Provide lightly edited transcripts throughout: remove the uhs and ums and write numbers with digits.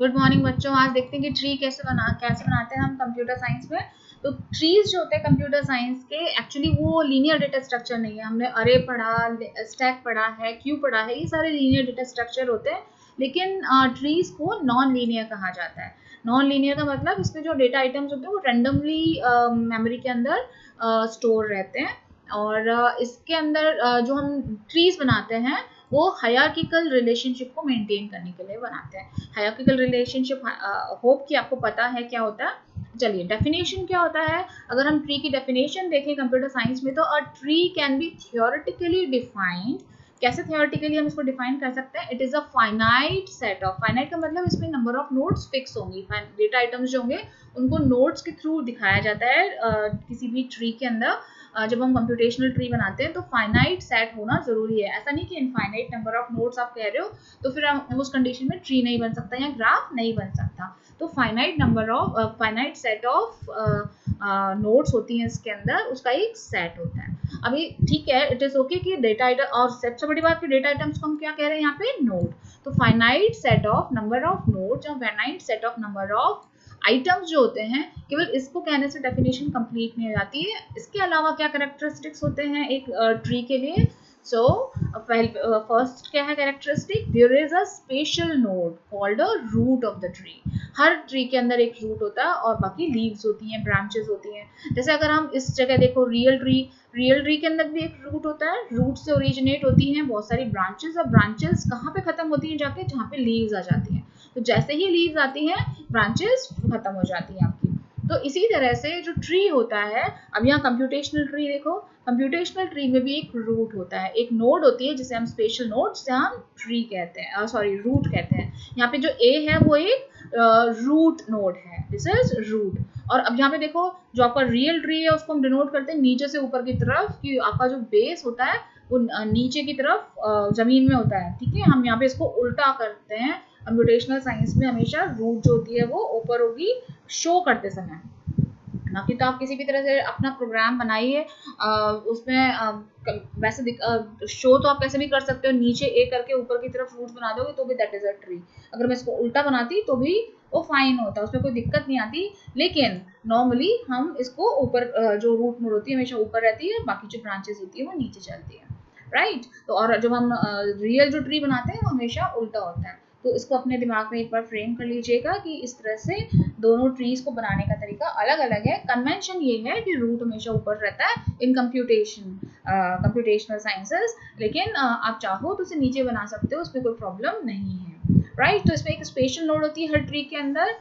Good morning बच्चों। आज देखते हैं कि ट्री कैसे बनाते हैं हम कंप्यूटर साइंस में। तो ट्रीज जो होते हैं कंप्यूटर साइंस के, एक्चुअली वो लीनियर डेटा स्ट्रक्चर नहीं है। हमने अरे पढ़ा, स्टैक पढ़ा है, क्यू पढ़ा है, ये सारे लीनियर डेटा स्ट्रक्चर होते हैं। लेकिन ट्रीज को नॉन लीनियर कहा जाता है। नॉन लीनियर का मतलब इसमें जो डेटा आइटम्स होते हैं वो रेंडमली मेमोरी के अंदर स्टोर रहते हैं। और इसके अंदर जो हम ट्रीज बनाते हैं वो हायरार्किकल रिलेशनशिप को मेंटेन करने के लिए बनाते हैं। हायरार्किकल रिलेशनशिप होप कि आपको पता है क्या होता है। चलिए, डेफिनेशन क्या होता है। अगर हम ट्री की डेफिनेशन देखें कंप्यूटर साइंस में, तो a tree can be theoretically defined. कैसे थियोरेटिकली हम इसको डिफाइन कर सकते हैं? It is a finite set of, finite का मतलब इसमें नंबर ऑफ नोड्स फिक्स होंगी। डेटा आइटम्स जो होंगे उनको नोड्स के थ्रू दिखाया जाता है किसी भी ट्री के अंदर। जब हम कंप्यूटेशनल ट्री बनाते हैं तो फाइनाइट सेट होना जरूरी है। ऐसा नहीं कि इनफाइनाइट नंबर ऑफ नोड्स आप कह रहे हो तो फिर हम उस कंडीशन में ट्री नहीं बन सकता या ग्राफ नहीं बन सकता। तो फाइनाइट सेट ऑफ नोड्स होती हैं इसके अंदर, उसका एक सेट होता है। अभी ठीक है, इट इज ओके कि डेटा आइटम, और सबसे बड़ी बात कि डेटा आइटम्स को हम क्या कह रहे हैं यहाँ पे? नोड। तो finite set of number of nodes और finite set of number of items जो होते हैं, केवल इसको कहने से डेफिनेशन कंप्लीट नहीं हो जाती है। इसके अलावा क्या कैरेक्टरिस्टिक्स होते हैं एक ट्री के लिए? सो फर्स्ट क्या है characteristic? There is a special node called a root of the tree. हर ट्री के अंदर एक रूट होता है और बाकी लीव्स होती हैं, ब्रांचेस होती हैं। जैसे अगर हम इस जगह देखो, रियल ट्री के अंदर भी एक रूट होता है। रूट से ओरिजिनेट होती हैं बहुत सारी ब्रांचेस, और ब्रांचेस कहाँ पे खत्म होती हैं? जाके जहाँ पे लीव्स आ जाती हैं। तो जैसे ही लीव्स आती हैं ब्रांचेस खत्म हो जाती हैं आपकी। तो इसी तरह से जो ट्री होता है, अब यहाँ कंप्यूटेशनल ट्री देखो, कंप्यूटेशनल ट्री में भी एक रूट होता है, एक नोड होती है जिसे हम स्पेशल नोड, जिसे हम ट्री कहते हैं, सॉरी रूट कहते हैं। यहाँ पे जो ए है वो एक रूट नोड है, दिस इज रूट। और अब यहाँ पे देखो, जो आपका रियल ट्री है उसको हम डिनोट करते हैं नीचे से ऊपर की तरफ, कि आपका जो बेस होता है वो नीचे की तरफ जमीन में होता है। ठीक है, हम यहाँ पे इसको उल्टा करते हैं। कंप्यूटेशनल साइंस में हमेशा रूट जो होती है वो ऊपर होगी शो करते समय। बाकी तो आप किसी भी तरह से अपना प्रोग्राम बनाइए, उसमें वैसे शो तो आप कैसे भी कर सकते हो, नीचे ए करके ऊपर की तरफ रूट बना दोगे तो भी दैट इज अ ट्री। अगर मैं इसको उल्टा बनाती तो भी वो फाइन होता, उसमें कोई दिक्कत नहीं आती। लेकिन नॉर्मली हम इसको ऊपर, जो रूट नोड होती है हमेशा ऊपर रहती है, बाकी जो ब्रांचेस होती है वो नीचे चलती है, राइट। तो और जब हम रियल जो ट्री बनाते हैं वो हमेशा उल्टा होता है। तो इसको अपने दिमाग में एक बार फ्रेम कर लीजिएगा कि इस तरह से दोनों ट्रीज को बनाने का तरीका अलग अलग है। कन्वेंशन ये है कि रूट हमेशा ऊपर रहता है इन कंप्यूटेशनल साइंसेस, लेकिन आप चाहो तो इसे नीचे बना सकते हो, उसमें कोई प्रॉब्लम नहीं है, राइट। तो इसमें एक स्पेशल नोड होती है हर ट्री के अंदर,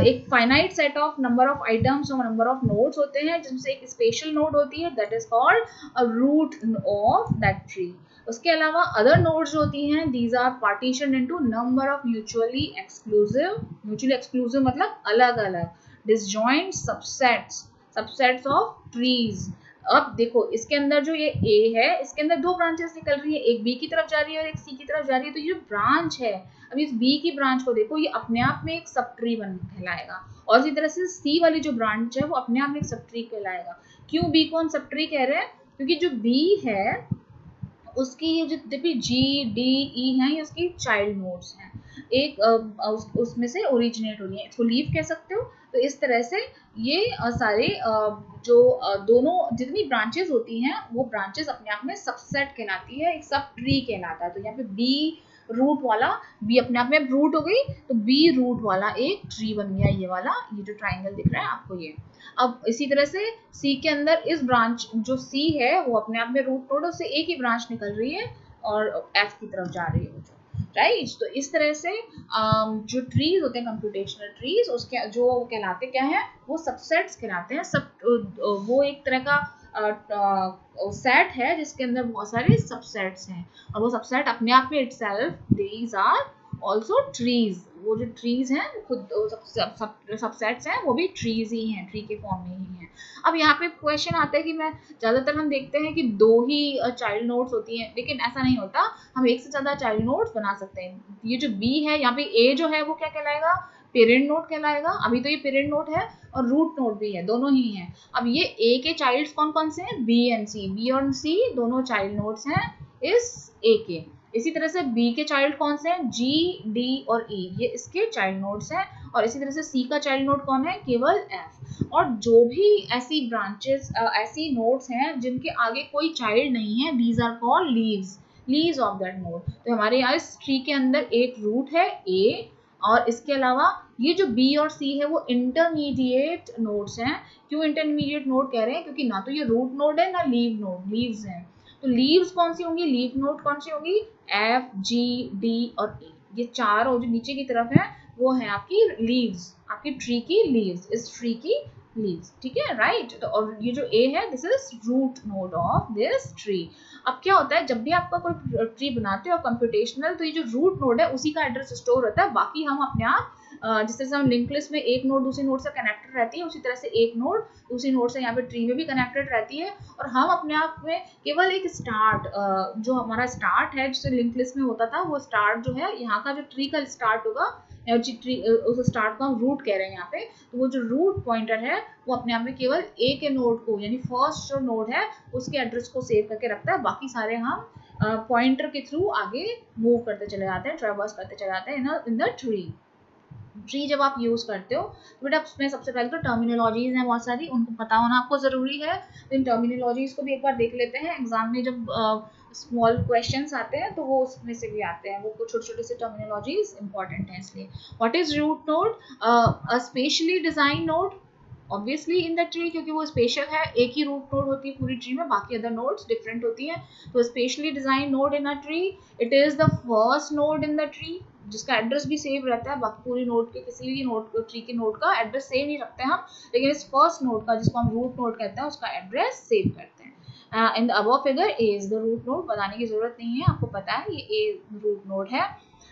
एक finite set of number of items और नंबर ऑफ नोड्स होते हैं, जिनसे एक स्पेशल नोड होती है that is called a root of that tree. उसके अलावा अदर नोड्स होती हैं, these are partition into number of mutually exclusive मतलब अलग अलग, डिसजॉइंट सबसेट्स ऑफ ट्रीज। अब देखो, इसके अंदर जो ये ए है, इसके अंदर दो ब्रांचेस निकल रही है, एक बी की तरफ जा रही है और एक सी की तरफ जा रही है। तो ये जो ब्रांच है, अब इस बी की ब्रांच को देखो, ये अपने आप में एक सब ट्री बन कहलाएगा, और इसी तरह से सी वाली जो ब्रांच है वो अपने आप में एक सब ट्री कहलाएगा। क्यों बी को हम सब ट्री कह रहे हैं? क्योंकि जो बी है उसकी ये जितने भी जी डी ई हैं, ये उसकी चाइल्ड नोड्स हैं, एक उसमें से ओरिजिनेट हो रही है, इसको लीफ कह सकते हो। तो इस तरह से ये सारे जो दोनों जितनी ब्रांचेस होती हैं वो ब्रांचेस अपने आप में सबसेट कहलाती है, एक सब ट्री कहलाता है। तो यहाँ पे बी रूट वाला, बी अपने आप में रूट हो गई तो बी रूट वाला एक ट्री बन गया, ये वाला, ये जो ट्राइंगल दिख रहा है आपको ये। अब इसी तरह से सी के अंदर इस ब्रांच जो सी है वो अपने आप में रूट नोड, उससे एक ही ब्रांच निकल रही है और एफ की तरफ जा रही है, राइट। तो इस तरह से जो ट्रीज होते हैं कंप्यूटेशनल ट्रीज, उसके जो कहलाते क्या है, वो सबसेट्स कहलाते हैं। सब वो एक तरह का सेट है जिसके अंदर बहुत सारे सबसेट्स हैं, और वो सबसेट अपने आप में itself these are also trees. वो जो ट्रीज हैं खुद सबसेट्स हैं, वो भी ट्रीज ही हैं, ट्री के फॉर्म में ही हैं। अब यहाँ पे क्वेश्चन आता है कि मैं ज्यादातर हम देखते हैं कि दो ही चाइल्ड नोड्स होती हैं, लेकिन ऐसा नहीं होता, हम एक से ज्यादा चाइल्ड नोड्स बना सकते हैं। ये जो बी है, यहाँ पे ए जो है वो क्या कहलाएगा? पेरेंट नोड कहलाएगा। अभी तो ये पेरेंट नोड है और रूट नोड भी है, दोनों ही हैं। अब ये ए के चाइल्ड्स कौन कौन से हैं? B and C. बी और सी दोनों चाइल्ड नोड्स हैं इस ए के। इसी तरह से बी के चाइल्ड कौन से हैं, जी, डी और ई, ये इसके चाइल्ड नोड्स हैं। और इसी तरह से सी का चाइल्ड नोड कौन है, केवल एफ। और जो भी ऐसी ब्रांचेस ऐसी नोड्स हैं जिनके आगे कोई चाइल्ड नहीं है, these are called leaves of that node. तो हमारे यहाँ इस ट्री के अंदर एक रूट है ए, और इसके अलावा ये जो बी और सी है वो इंटरमीडिएट नोड्स हैं। क्यों इंटरमीडिएट नोड कह रहे हैं, क्योंकि ना तो ये रूट नोड है ना लीव नोड, लीव्स हैं। तो लीव्स कौन सी होंगी, लीव नोड कौन सी होंगी, एफ, जी, डी और ई, ये चार और जो नीचे की तरफ है वो है आपकी लीव्स, आपकी ट्री की लीव्स, इस ट्री की लीव्स, ठीक है, राइट। तो और ये जो ए है, this is root node of this tree. अब क्या होता है, जब भी आपका कोई ट्री बनाते हो कंप्यूटेशनल, तो ये जो रूट नोड है उसी का एड्रेस स्टोर होता है, बाकी हम अपने आप जिस तरह से हम लिंक लिस्ट में एक नोड दूसरी नोड से कनेक्टेड रहती है, उसी तरह से एक नोड दूसरी नोड से यहाँ पे ट्री में भी कनेक्टेड रहती है। और हम अपने आप में केवल एक स्टार्ट, जो हमारा स्टार्ट है जिससे लिंक लिस्ट में होता था, वो स्टार्ट जो है यहाँ का जो ट्री का स्टार्ट होगा, ट्री उस स्टार्ट को हम रूट कह रहे हैं यहाँ पे। तो वो जो रूट पॉइंटर है वो अपने आप में केवल ए के नोड को, यानी फर्स्ट जो नोड है उसके एड्रेस को सेव करके रखता है, बाकी सारे हम पॉइंटर के थ्रू आगे मूव करते चले जाते हैं, ट्रेवर्स करते चले जाते हैं इन द ट्री। जब आप यूज करते हो तो बेटा उसमें सबसे पहले तो टर्मिनोलॉजीज हैं बहुत सारी, उनको पता होना आपको जरूरी है। तो इन टर्मिनोलॉजीज को भी एक बार देख लेते हैं, एग्जाम में जब स्मॉल क्वेश्चंस आते हैं तो वो उसमें से भी आते हैं, वो कुछ छोटे छोटे से टर्मिनोलॉजीज इंपॉर्टेंट है इसलिए। What is root node, a specially design node obviously in the tree, क्योंकि वो स्पेशल है, एक ही रूट नोड होती है पूरी ट्री में, बाकी अदर नोड्स डिफरेंट होती हैं। तो specially design node in a tree, it is the first node in the tree, जिसका एड्रेस भी सेव रहता है, बाकी पूरी नोड के किसी भी नोड ट्री के नोड का एड्रेस सेव नहीं रखते हम, लेकिन इस फर्स्ट नोड का जिसको हम रूट नोड कहते हैं उसका एड्रेस सेव करते हैं। In the above figure A is the root node, बताने की जरूरत नहीं है, आपको पता है ये ए रूट नोड है।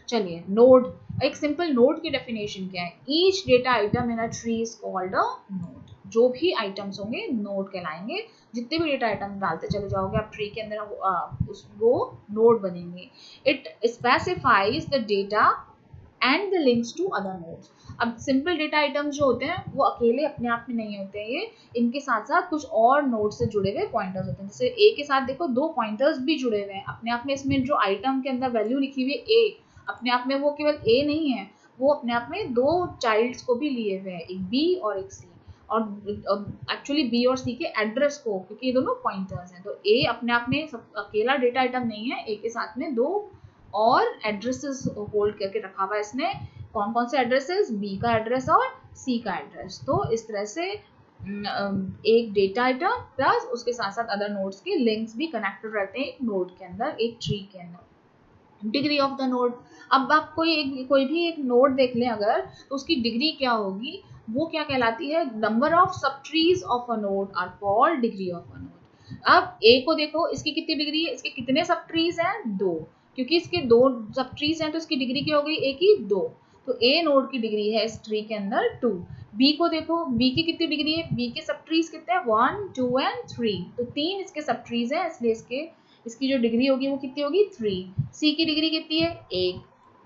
चलिए नोड, एक सिंपल नोड की डेफिनेशन क्या है, each data item in a tree is called a node. जो भी आइटम्स होंगे नोड कहलाएंगे, जितने भी डेटा आइटम डालते चले जाओगे आप ट्री के अंदर वो नोड बनेंगे। It specifies the data and the links to other nodes. अब सिंपल डेटा आइटम्स जो होते हैं वो अकेले अपने आप में नहीं होते हैं, ये इनके साथ साथ कुछ और नोड से जुड़े हुए पॉइंटर्स होते हैं। जैसे ए के साथ देखो दो पॉइंटर्स भी जुड़े हुए हैं अपने आप में, इसमें जो आइटम के अंदर वैल्यू लिखी हुई है ए, अपने आप में वो केवल ए नहीं है, वो अपने आप में दो चाइल्ड्स को भी लिए हुए हैं, एक बी और एक सी, और एक्चुअली बी और सी के एड्रेस को, क्योंकि ये दोनों पॉइंटर्स हैं। तो ए अपने आप में अकेला डेटा आइटम नहीं है, ए के साथ में दो और एड्रेसेस होल्ड करके रखा हुआ है इसने। कौन कौन से एड्रेसेस, बी का एड्रेस और सी का एड्रेस। तो इस तरह से एक डेटा आइटम प्लस उसके साथ साथ अदर नोड्स के लिंक्स भी कनेक्टेड रहते हैं एक नोड के अंदर, एक ट्री के अंदर। डिग्री ऑफ द नोड, अब आप कोई भी एक नोड देख लें अगर, तो उसकी डिग्री क्या होगी, वो क्या कहलाती है, number of subtrees of a node are called degree of a node. अब ए को देखो, इसकी कितनी डिग्री है, इसके कितने सब ट्रीज हैं, दो, क्योंकि इसके दो सब ट्रीज हैं तो इसकी डिग्री क्या हो गई, ए की दो। तो ए नोड की डिग्री है इस ट्री के अंदर 2। बी को देखो, बी की कितनी डिग्री है, बी के सब ट्रीज कितने हैं, 1, 2 एंड 3, तो 3 इसके सब ट्रीज हैं, इसलिए इसकी जो डिग्री होगी वो कितनी होगी, 3। सी की डिग्री कितनी है, 1।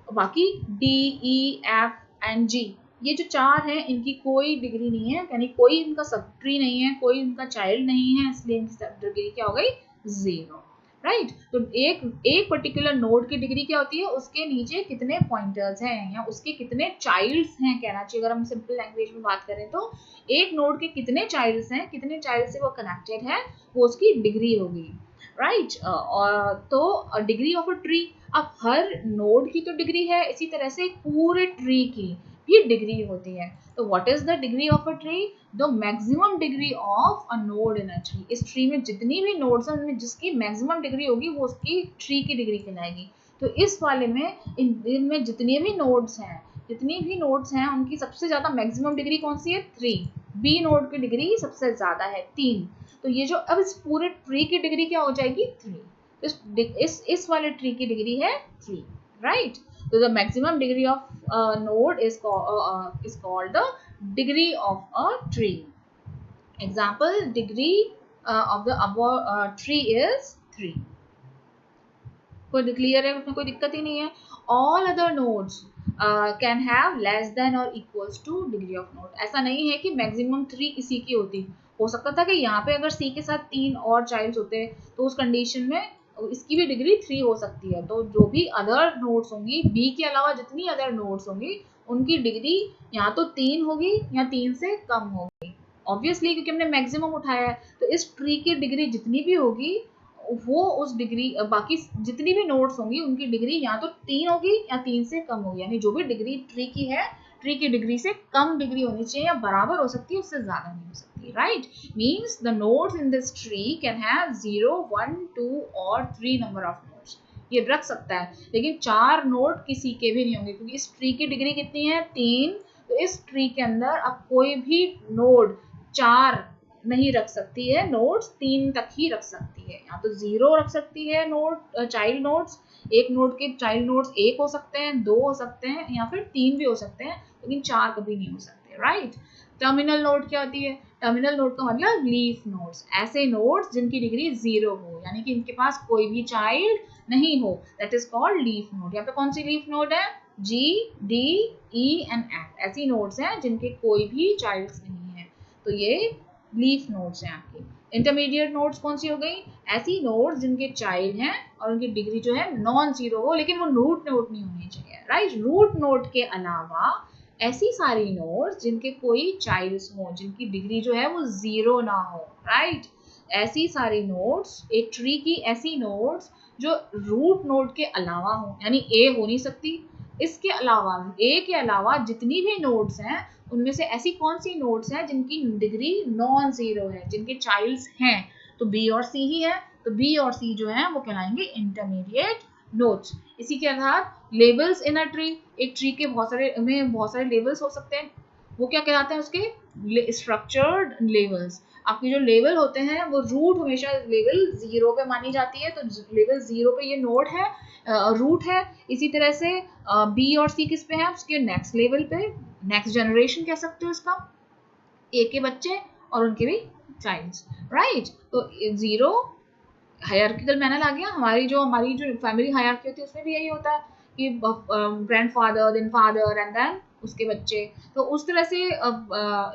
बाकी डी, ई, एफ एंड जी, ये जो चार हैं इनकी कोई डिग्री नहीं है, यानी कोई इनका सब ट्री नहीं है, कोई इनका चाइल्ड नहीं है, इसलिए इनकी सब डिग्री क्या हो गई, 0, राइट। तो एक पर्टिकुलर नोड की डिग्री क्या होती है, उसके नीचे कितने पॉइंटर्स हैं या उसके कितने चाइल्ड्स हैं कहना चाहिए, अगर हम सिंपल लैंग्वेज में बात करें तो एक नोड के कितने चाइल्ड्स हैं, कितने चाइल्ड से वो कनेक्टेड है, वो उसकी डिग्री होगी, राइट। और तो डिग्री ऑफ अ ट्री, अब हर नोड की तो डिग्री है, इसी तरह से पूरे ट्री की भी डिग्री होती है। तो what is the degree of a tree, the maximum degree of a node in a tree. इस ट्री में जितनी भी नोड्स हैं उनमें जिसकी मैक्सिमम डिग्री होगी वो उसकी ट्री की डिग्री कहलाएगी। तो इस वाले में इनमें जितनी भी नोड्स हैं उनकी सबसे ज्यादा मैक्सिमम डिग्री कौन सी है, 3। बी नोड की डिग्री सबसे ज्यादा है 3। तो ये जो अब इस पूरे ट्री की डिग्री क्या हो जाएगी, 3। इस वाले ट्री की डिग्री है 3, right. So the maximum degree of a node is called the degree of a tree. Example, degree of the above tree is 3. कोई क्लियर है, उसमें कोई दिक्कत ही नहीं है। All other nodes can have less than or equals to degree of node. ऐसा नहीं है कि maximum 3 इसी की होती, हो सकता था कि यहाँ पे अगर C के साथ 3 और चाइल्ड्स होते तो उस कंडीशन में इसकी भी डिग्री 3 हो सकती है। तो जो भी अदर नोड्स होंगी, बी के अलावा जितनी अदर नोड्स होंगी उनकी डिग्री या तो 3 होगी या 3 से कम होगी, ऑब्वियसली क्योंकि हमने मैक्सिमम उठाया है। तो इस ट्री की डिग्री जितनी भी होगी वो उस डिग्री बाकी जितनी भी नोड्स होंगी उनकी डिग्री या तो 3 होगी या 3 से कम होगी, यानी जो भी डिग्री ट्री की है, ट्री की डिग्री से कम डिग्री होनी चाहिए या बराबर हो सकती है, उससे ज्यादा नहीं हो सकती, right. Means the nodes in this tree can have 0, 1, 2 और 3 नंबर ऑफ नोड्स, ये रख सकता है, लेकिन 4 नोड किसी के भी नहीं होंगे क्योंकि इस ट्री की डिग्री कितनी है, 3। तो इस ट्री के अंदर अब कोई भी नोड 4 नहीं रख सकती है, नोड्स 3 तक ही रख सकती है। या तो 0 रख सकती है नोड, चाइल्ड नोड्स, एक नोड के चाइल्ड नोड्स 1 हो सकते हैं, 2 हो सकते हैं या फिर 3 भी हो सकते हैं, लेकिन 4 कभी नहीं हो सकते, राइट। टर्मिनल नोड क्या होती है, टर्मिनल नोड का मतलब लीफ नोड्स, ऐसे नोड्स जिनकी डिग्री 0 हो, यानी कि इनके पास कोई भी चाइल्ड नहीं हो, that is called leaf node. यहाँ पे कौन सी लीफ नोड है, G, D, E and F, ऐसी नोड्स हैं जिनके कोई भी चाइल्ड्स नहीं है, तो ये लीफ नोड्स हैं आपकी। इंटरमीडिएट नोड्स कौन सी हो गई, ऐसी नोड्स जिनके चाइल्ड हैं और उनकी डिग्री जो है नॉन जीरो हो, लेकिन वो रूट नोड नहीं होनी चाहिए, राइट। रूट नोड के अलावा ऐसी सारी नोड्स जिनके कोई चाइल्ड्स हो, जिनकी डिग्री जो है वो 0 ना हो, राइट। ऐसी सारी नोड्स, एक ट्री की ऐसी नोड्स जो रूट नोड के अलावा हो, यानी ए हो नहीं सकती, इसके अलावा ए के अलावा जितनी भी नोड्स हैं उनमें से ऐसी कौन सी नोड्स हैं जिनकी डिग्री नॉन जीरो है, जिनके चाइल्ड्स हैं, तो बी और सी ही है। तो बी और सी जो है वो कहलाएंगे इंटरमीडिएट नोड्स। इसी के आधार लेबल्स इन अ ट्री, एक ट्री के बहुत सारे लेवल्स हो सकते हैं, वो क्या कहलाते हैं, उसके स्ट्रक्चर्ड लेवल्स। आपके जो लेवल होते हैं वो रूट हमेशा लेवल 0 पे मानी जाती है, तो लेवल 0 पे ये नोड है, रूट है। इसी तरह से बी और सी किस पे है, उसके नेक्स्ट लेवल पे, नेक्स्ट जनरेशन कह सकते हो इसका, ए के बच्चे और उनके भी चाइल्ड्स, राइट। तो 0 हायरार्किकल मैनर आ गया, हमारी जो फैमिली हायरार्की होती है उसमें भी यही होता है कि grandfather then father and then उसके बच्चे, तो उस तरह से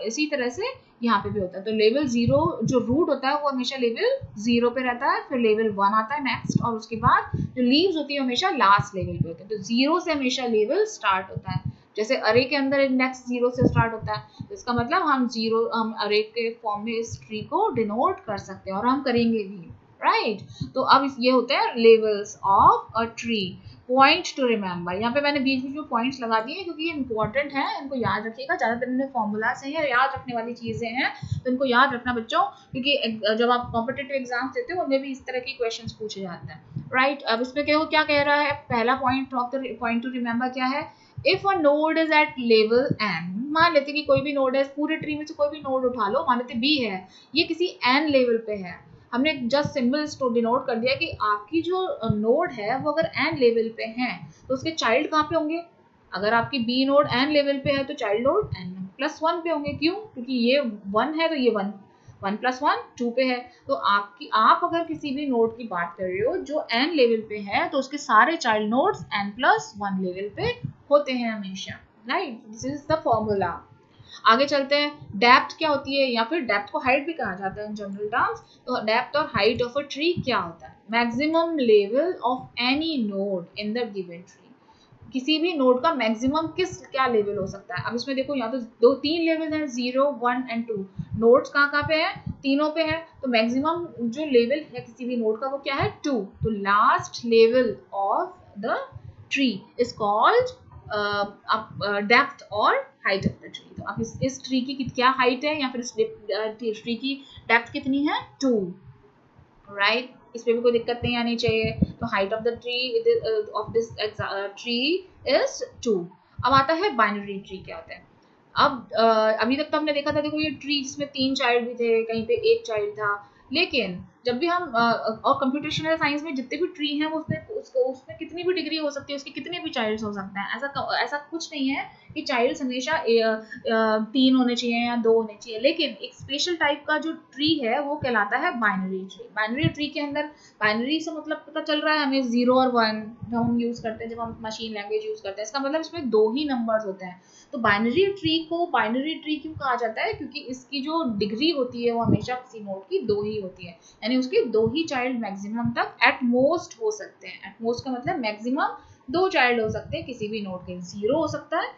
इसी तरह से यहाँ पे भी होता है। तो लेवल 0 जो रूट होता है वो हमेशा लेवल 0 पे रहता है, फिर लेवल 1 आता है नेक्स्ट, और उसके बाद जो लीव्स होती है हमेशा लास्ट लेवल पे होते हैं। तो 0 से हमेशा लेवल स्टार्ट होता है, जैसे अरे के अंदर इंडेक्स 0 से स्टार्ट होता है, तो इसका मतलब हम अरे के फॉर्म में इस ट्री को डिनोट कर सकते हैं और हम करेंगे भी, राइट। तो अब ये होते हैं levels of a tree. Point to remember, यहाँ पे मैंने बीच बीच में पॉइंट्स लगा दिए क्योंकि ये इंपॉर्टेंट है, इनको याद रखिएगा, ज्यादातर इनमें फॉर्मूलाज हैं, याद रखने वाली चीजें हैं, तो इनको याद रखना बच्चों, क्योंकि जब आप कॉम्पिटिटिव एग्जाम्स देते हो उनमें भी इस तरह के क्वेश्चंस पूछे जाते हैं, राइट। अब इसमें क्या कह रहा है, पहला पॉइंट टू रिमेंबर क्या है, if a node is at level n, मान लेते कि कोई भी नोड है, पूरे ट्री में से कोई भी नोड उठा लो, मान लेते b है, ये किसी n लेवल पे है, हमने जस्ट सिंबल डिनोट कर दिया कि आपकी जो नोड है वो अगर n लेवल पे है तो उसके चाइल्ड कहाँ पे होंगे, अगर आपकी b नोड n लेवल पे है तो चाइल्ड नोड n+1 पे होंगे, क्यों, क्योंकि ये 1 है तो ये 1, 1+1 2 पे है। तो आप अगर किसी भी नोड की बात कर रहे हो जो n लेवल पे है तो उसके सारे चाइल्ड नोड्स n+1 लेवल पे होते हैं हमेशा, right. This is the formula. आगे चलते हैं, डेप्थ क्या होती है, या फिर डेप्थ को हाइट भी कहा जाता है इन जनरल टर्म्स। तो डेप्थ और हाइट ऑफ अ ट्री क्या होता है, maximum level of any node in the given tree, किसी भी नोड का मैक्सिमम क्या लेवल हो सकता है। अब इसमें देखो यहाँ तो 3 लेवल हैं, 0, 1 एंड 2, नोड्स कहाँ पे है, तीनों पे है, तो मैक्सिमम जो लेवल है किसी भी नोड का वो क्या है, 2। तो last level of the tree is called depth और हाइट ऑफ द ट्री। तो अब इस ट्री की क्या हाइट है या फिर इस ट्री की डेप्थ कितनी है, 2, राइट। इसमें भी कोई दिक्कत नहीं आनी चाहिए। तो height of the tree of this tree is 2। अब आता है बाइनरी ट्री क्या होता है। अब अभी तक तो हमने देखा था, देखो ये ट्री जिसमें 3 चाइल्ड भी थे, कहीं पे 1 चाइल्ड था, लेकिन जब भी हम और कंप्यूटेशनल साइंस में जितने भी ट्री हैं वो उसमें कितनी भी डिग्री हो सकती है, उसके कितने भी चाइल्ड्स हो सकते हैं, ऐसा कुछ नहीं है कि चाइल्ड्स हमेशा 3 होने चाहिए या 2 होने चाहिए। लेकिन एक स्पेशल टाइप का जो ट्री है वो कहलाता है बाइनरी ट्री। बाइनरी ट्री के अंदर, बाइनरी से मतलब पता चल रहा है हमें 0 और 1 जो हम यूज करते हैं जब हम मशीन लैंग्वेज यूज करते हैं, इसका मतलब इसमें 2 ही नंबर्स होते हैं। तो बाइनरी ट्री को बाइनरी ट्री क्यों कहा जाता है, क्योंकि इसकी जो डिग्री होती है वो हमेशा किसी नोड की 2 ही होती है, यानी यानी उसके 2 ही चाइल्ड मैक्सिमम तक एट मोस्ट हो सकते हैं। एट मोस्ट का मतलब मैक्सिमम 2 चाइल्ड हो सकते हैं किसी भी नोड के। 0 हो सकता है,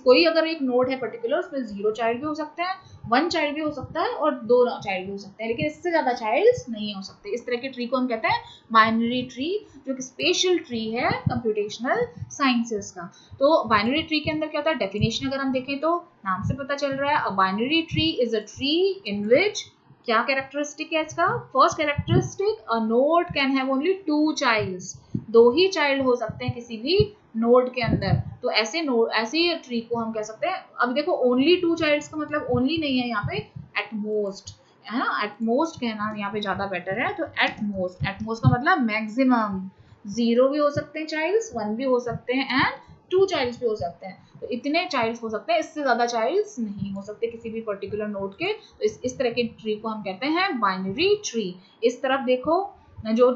कोई अगर एक नोड है पर्टिकुलर उसमें 0 चाइल्ड भी हो सकते हैं, 1 चाइल्ड भी हो सकता है और 2 चाइल्ड भी हो सकते हैं, लेकिन इससे ज्यादा चाइल्ड्स नहीं हो सकते। इस तरह के ट्री को हम कहते हैं बाइनरी ट्री, जो कि स्पेशल ट्री है कंप्यूटेशनल साइंसेस का। तो बाइनरी ट्री के अंदर क्या होता है, डेफिनेशन अगर हम देखें तो नाम से पता चल रहा है, a binary tree is a tree in which, क्या कैरेक्टरिस्टिक है इसका, first characteristic, a node can have only 2 childs, 2 ही चाइल्ड हो सकते हैं किसी भी नोड के अंदर। तो ऐसे नोड, ऐसे ट्री को हम कह सकते हैं। अब देखो ओनली 2 चाइल्ड्स का मतलब ओनली नहीं है यहाँ पे, एट मोस्ट है ना, एट मोस्ट कहना यहाँ पे ज्यादा बेटर है। तो एट मोस्ट का मतलब मैक्सिमम 0 भी हो सकते हैं चाइल्ड्स, 1 भी हो सकते हैं एंड 2 चाइल्ड्स भी हो सकते हैं। तो इतने चाइल्ड्स हो सकते हैं, इससे ज्यादा चाइल्ड्स नहीं हो सकते किसी भी पर्टिकुलर नोड के। तो इस तरह के ट्री को हम कहते हैं बाइनरी ट्री। इस तरफ देखो जो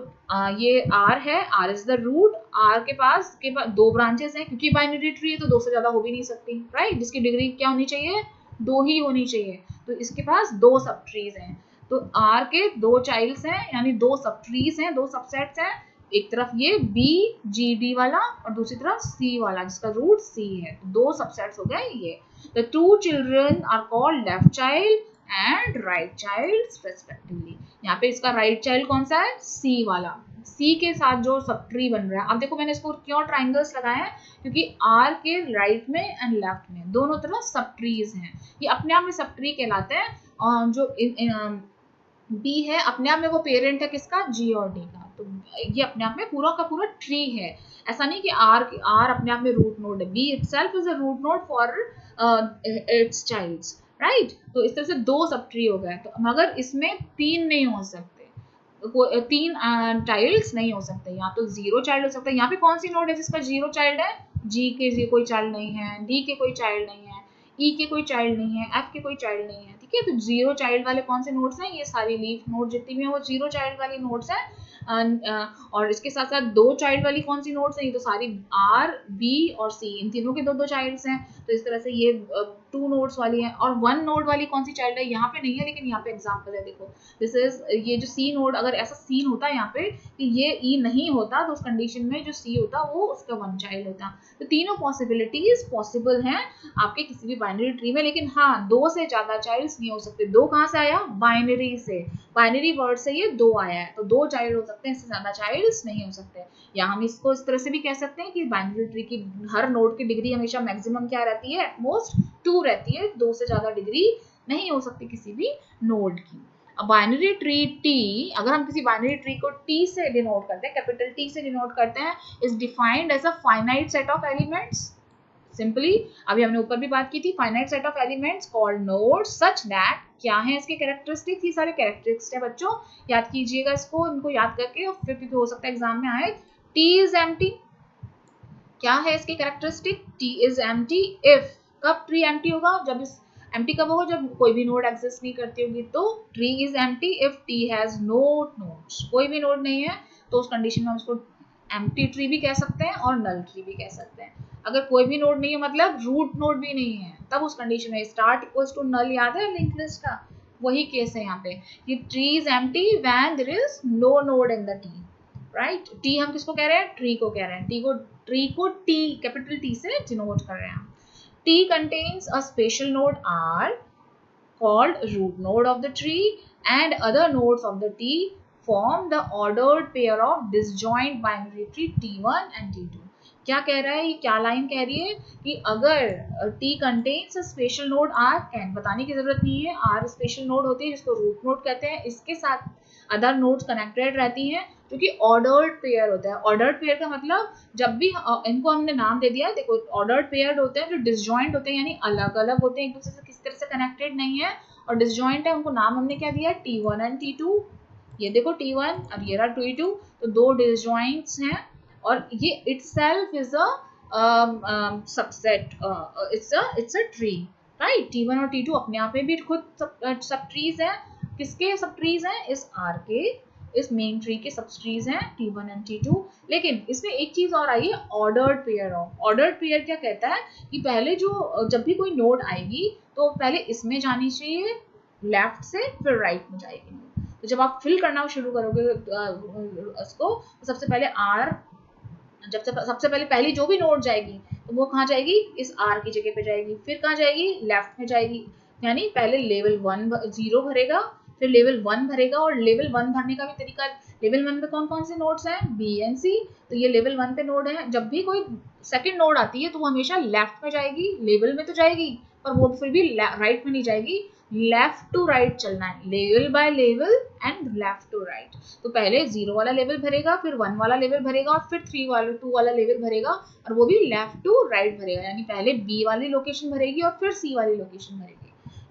ये R है, R is the root, R के पास 2 ब्रांचेस हैं, क्योंकि बाइनरी ट्री है तो 2 से ज्यादा हो भी नहीं सकती, राइट, जिसकी डिग्री क्या होनी चाहिए, 2 ही होनी चाहिए। तो इसके पास 2 सब ट्रीज हैं। तो R के 2 चाइल्ड्स हैं, यानी 2 सब ट्रीज हैं, 2 सबसेट्स हैं। एक तरफ ये BGD वाला और दूसरी तरफ C वाला जिसका रूट C है। तो 2 सबसेट्स हो गए ये। The 2 children are called left child and right child respectively. यहाँ पे इसका राइट चाइल्ड कौन सा है, C वाला। C के साथ जो सब ट्री बन रहा है, अब देखो मैंने इसको क्यों ट्राइंगल्स लगाए हैं, क्योंकि R के राइट में एंड लेफ्ट में दोनों तरफ सब ट्रीज हैं। ये अपने आप में सब ट्री कहलाते हैं। और जो B है अपने आप में वो पेरेंट है किसका, G और D का। तो ये अपने आप में पूरा का पूरा ट्री है। ऐसा नहीं कि R अपने आप में रूट नोड है, B itself is a root node for its childs, right. तो इस तरह से 2 सब ट्री हो गए। तो मगर इसमें 3 नहीं हो सकते, 3 चाइल्ड्स नहीं हो सकते। यहाँ तो 0 चाइल्ड हो सकता है। यहाँ पे कौन सी नोड है जिसका 0 चाइल्ड है, G के कोई चाइल्ड नहीं है, D के कोई चाइल्ड नहीं है, E के कोई चाइल्ड नहीं है, F के कोई चाइल्ड नहीं है, ठीक है। तो 0 चाइल्ड वाले कौन से नोड्स हैं, ये सारी लीफ नोड जितनी भी हैं वो 0 चाइल्ड वाली नोड्स हैं। और इसके साथ साथ 2 चाइल्ड वाली कौन सी नोड्स हैं, ये तो सारी R, B और C, इन तीनों के 2-2 चाइल्ड्स हैं। तो इस तरह से ये 2 नोड्स वाली है। और 1 नोड वाली कौन सी चाइल्ड है, यहाँ पे नहीं है, लेकिन यहाँ पे एग्जांपल है, देखो दिस इज, ये जो C नोड, अगर ऐसा सीन होता है यहाँ पे कि ये E नहीं होता, तो उस कंडीशन में जो C होता वो उसका 1 चाइल्ड होता। तो तीनों पॉसिबिलिटीज पॉसिबल हैं आपके किसी भी बाइनरी ट्री में, लेकिन हाँ 2 से ज्यादा चाइल्ड्स नहीं हो सकते। 2 कहाँ से आया, बाइनरी से, बाइनरी वर्ड से ये 2 आया है। तो 2 चाइल्ड हो सकते हैं, इससे ज्यादा चाइल्ड्स नहीं हो सकते। या हम इसको इस तरह से भी कह सकते हैं कि बाइनरी ट्री की हर नोड की डिग्री हमेशा मैक्सिमम क्या रहती है, एटमोस्ट 2 रहती है। 2 से ज्यादा डिग्री नहीं हो सकती किसी भी नोड की। बाइनरी ट्री T, अगर हम किसी बाइनरी ट्री को T से डिनोट करते हैं, कैपिटल T से डिनोट करते हैं, is defined as a finite set of elements. Simply अभी हमने ऊपर भी बात की थी, finite set of elements called nodes such that, क्या है इसके कैरेक्टरिस्टिक, ये सारे कैरेक्टरिस्टिक्स है बच्चों, याद कीजिएगा इसको, इनको याद करके, और फिर भी हो सकता है एग्जाम में आए। T इज एम्प्टी, क्या है इसकी characteristic, T is empty if, कब ट्री एम्प्टी होगा, जब इस एम्प्टी कब होगा, जब कोई भी नोड एग्जिस्ट नहीं करती होगी। तो tree is empty if T has no nodes, कोई भी नोड नहीं है, तो उस कंडीशन में हम उसको एम्प्टी ट्री भी कह सकते हैं और नल ट्री भी कह सकते हैं। अगर कोई भी नोड नहीं है मतलब रूट नोड भी नहीं है, तब उस कंडीशन में स्टार्ट इक्वल्स टू नल, याद है लिंक लिस्ट का, वही केस है यहाँ पे कि tree is empty when there is no node in the T, right. T हम किसको कह रहे हैं, ट्री को कह रहे हैं। ट्री को T कैपिटल T से डिनोट कर रहे हैं। T contains a special node R called root node of the tree, and other nodes of the T form the ordered pair of disjoint binary tree T1 and T2। क्या कह रहा है, ये क्या लाइन कह रही है कि अगर T contains a special node R, can बताने की जरूरत नहीं है, R स्पेशल नोड होती है जिसको रूट नोड कहते हैं, इसके साथ अदर नोड्स कनेक्टेड रहती हैं जो कि ऑर्डर्ड पेयर होता है। ऑर्डर्ड पेयर का मतलब जब भी इनको हमने नाम दे दिया है, देखो ऑर्डर्ड पेयर होते हैं जो डिसजॉइंट होते हैं, यानी अलग अलग होते हैं, एक दूसरे से किसी तरह से कनेक्टेड नहीं है, और डिसजॉइंट है, उनको नाम हमने क्या दिया, T1 एंड T2। ये देखो T1 और ये रहा T2, तो 2 डिसजॉइंट्स हैं, और ये itself is a subset, it's a tree, right. T1 और T2 अपने आप में भी खुद सब ट्रीज हैं। किसके सब ट्रीज हैं, इस R के, इस मेन ट्री के सब ट्रीज हैं T1 एंड T2। लेकिन इसमें एक चीज और आई है, ordered pair of. Ordered pair क्या कहता है कि पहले जो, जब भी कोई नोड आएगी तो पहले इसमें जानी चाहिए लेफ्ट से, फिर राइट में जाएगी। तो जब आप फिल करना शुरू करोगे उसको, तो सबसे पहले R, जब सबसे पहले पहली जो भी नोड जाएगी तो वो कहाँ जाएगी, इस R की जगह पे जाएगी, फिर कहाँ जाएगी, लेफ्ट में जाएगी। यानी पहले लेवल 0 भरेगा, फिर लेवल 1 भरेगा, और लेवल 1 भरने का भी तरीका, लेवल 1 पे कौन कौन से नोड्स हैं, B एंड C, तो ये लेवल 1 पे नोड है। जब भी कोई सेकंड नोड आती है तो वो हमेशा लेफ्ट में जाएगी, लेवल में तो जाएगी पर वो फिर भी राइट में नहीं जाएगी, लेफ्ट टू राइट चलना है, level by level and left to right. तो पहले 0 वाला लेवल भरेगा, फिर 1 वाला लेवल भरेगा, और फिर 2 वाला लेवल भरेगा, और वो भी लेफ्ट टू राइट भरेगा। यानी पहले B वाली लोकेशन भरेगी और फिर C वाली लोकेशन भरेगी।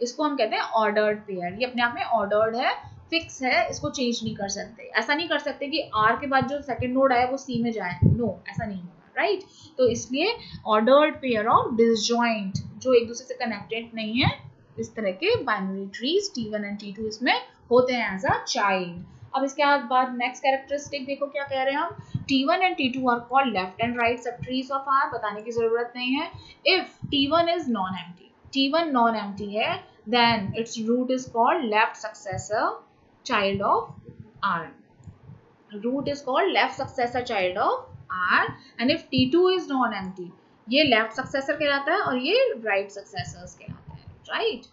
इसको हम कहते हैं ऑर्डर्ड पेयर। ये अपने आप में ऑर्डर्ड है, फिक्स है, इसको चेंज नहीं कर सकते। ऐसा नहीं कर सकते कि R के बाद जो सेकंड नोड आया वो C में जाए, नो, ऐसा नहीं होगा, राइट। तो इसलिए ऑर्डर्ड पेयर ऑफ डिसजॉइंट, जो एक दूसरे से कनेक्टेड नहीं है, इस तरह के binary trees T1 and T2 इसमें होते हैं एज अ चाइल्ड। अब इसके बाद नेक्स्ट कैरेक्टरिस्टिक देखो क्या कह रहे हैं हम, T1 and T2 are called left and right subtrees of R, बताने की जरूरत नहीं है। If T1 is non empty, T1 non empty है, then its root is called left successor child of R. Root is called left successor child of R, and if T2 is non-empty, ये left successor कहलाता है और ये right successors कहलाता है, right?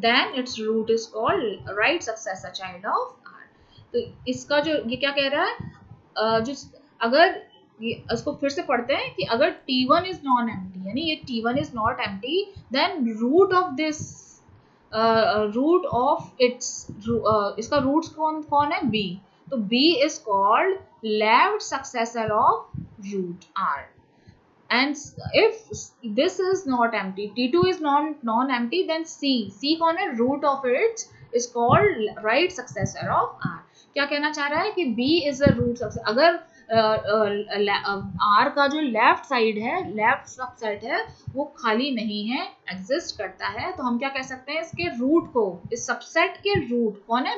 Then its root is called right successor child of R. तो इसका जो ये क्या कह रहा है, जो अगर इसको फिर से पढ़ते हैं कि अगर T1 is non-empty, यानी ये T1 is not empty, then root of this root of its, इसका रूट्स कौन कौन है, B, तो B is called left successor of root R, and if this is not empty, T2 is non-empty, then C कौन है, root of it is called right successor of R। क्या कहना चाह रहा है कि B is a root successor, अगर R का जो लेफ्ट साइड है, लेफ्ट सबसेट है, वो खाली नहीं है, एग्जिस्ट करता है, तो हम क्या कह सकते हैं, इसके रूट को, इस सबसेट के रूट कौन है,